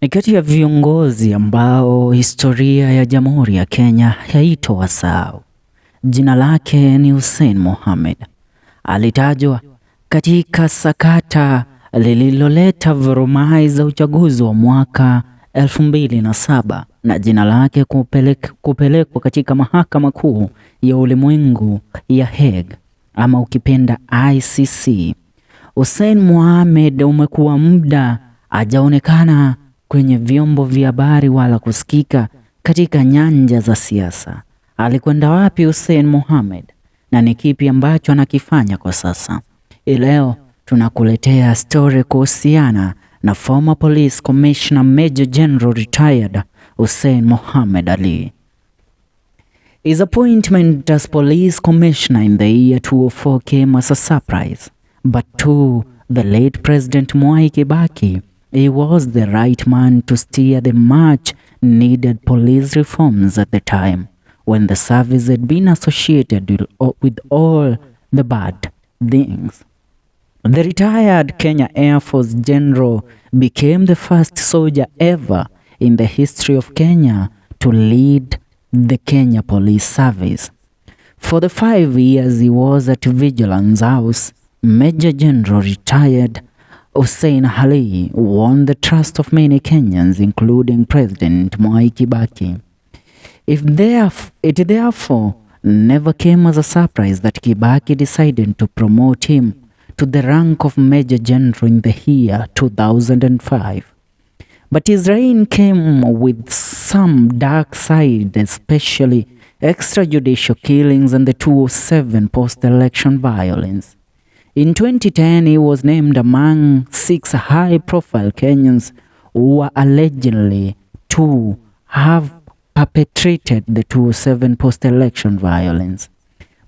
Ni kati ya viongozi ambao historia ya Jamhuri ya Kenya haitowasahau. Jina lake ni Hussein Mohammed. Alitajwa katika sakata lililoleta vurumai za uchaguzi wa mwaka 2007 na jina lake kupelekwa katika mahakama kuu ya ulimwengu ya Hague ama ukipenda ICC. Hussein Mohammed umekuwa muda hajaonekana kwenye vyombo vya habari wala kusikika katika nyanja za siasa. Alikwenda wapi Hussein Mohammed na ni kipi ambacho anakifanya kwa sasa? Leo tunakuletea story kuhusiana na former police commissioner Major General retired Hussein Mohammed Ali. His appointment as police commissioner in the year 2004 came as a surprise, but to the late President Mwai Kibaki, he was the right man to steer the much needed police reforms at the time, when the service had been associated with all the bad things. The retired Kenya Air Force General became the first soldier ever in the history of Kenya to lead the Kenya Police Service. For the 5 years he was at Vigilance House, Major General retired Hussein Ali won the trust of many Kenyans, including President Mwai Kibaki. It therefore never came as a surprise that Kibaki decided to promote him to the rank of Major General in the year 2005. But his reign came with some dark side, especially extrajudicial killings and the 2007 post-election violence. In 2010, he was named among 6 high-profile Kenyans who were allegedly to have perpetrated the 2007 post-election violence.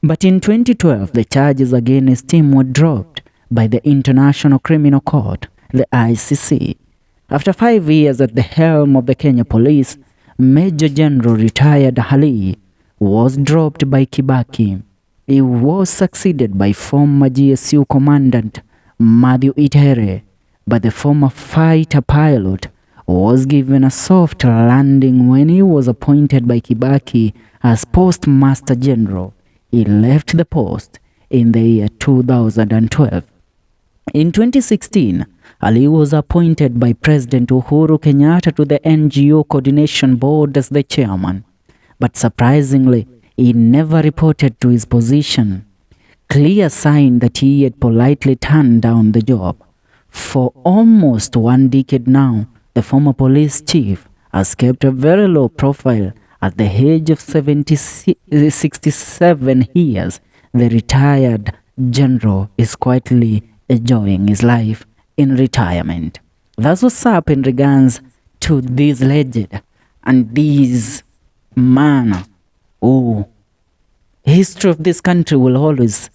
But in 2012, the charges against him were dropped by the International Criminal Court, the ICC. After 5 years at the helm of the Kenya Police, Major General retired Ali was dropped by Kibaki. He was succeeded by former GSU Commandant Matthew Itere, but the former fighter pilot was given a soft landing when he was appointed by Kibaki as Postmaster General. He left the post in the year 2012. In 2016, Ali was appointed by President Uhuru Kenyatta to the NGO Coordination Board as the chairman, but surprisingly, he never reported to his position, clear sign that he had politely turned down the job. For almost 1 decade now, the former police chief has kept a very low profile. At the age of 67 years, the retired general is quietly enjoying his life in retirement. That's what's up in regards to this legend and this man who history of this country will always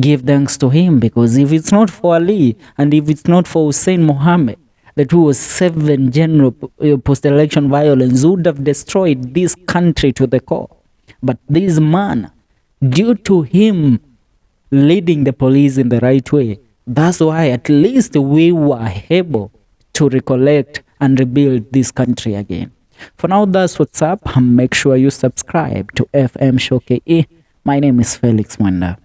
give thanks to him, because if it's not for Ali and if it's not for Hussein Mohammed, the 2007 general post-election violence would have destroyed this country to the core. But this man, due to him leading the police in the right way, that's why at least we were able to recollect and rebuild this country again. For now, that's what's up. Make sure you subscribe to FM Show KE. My name is Felix Mwenda.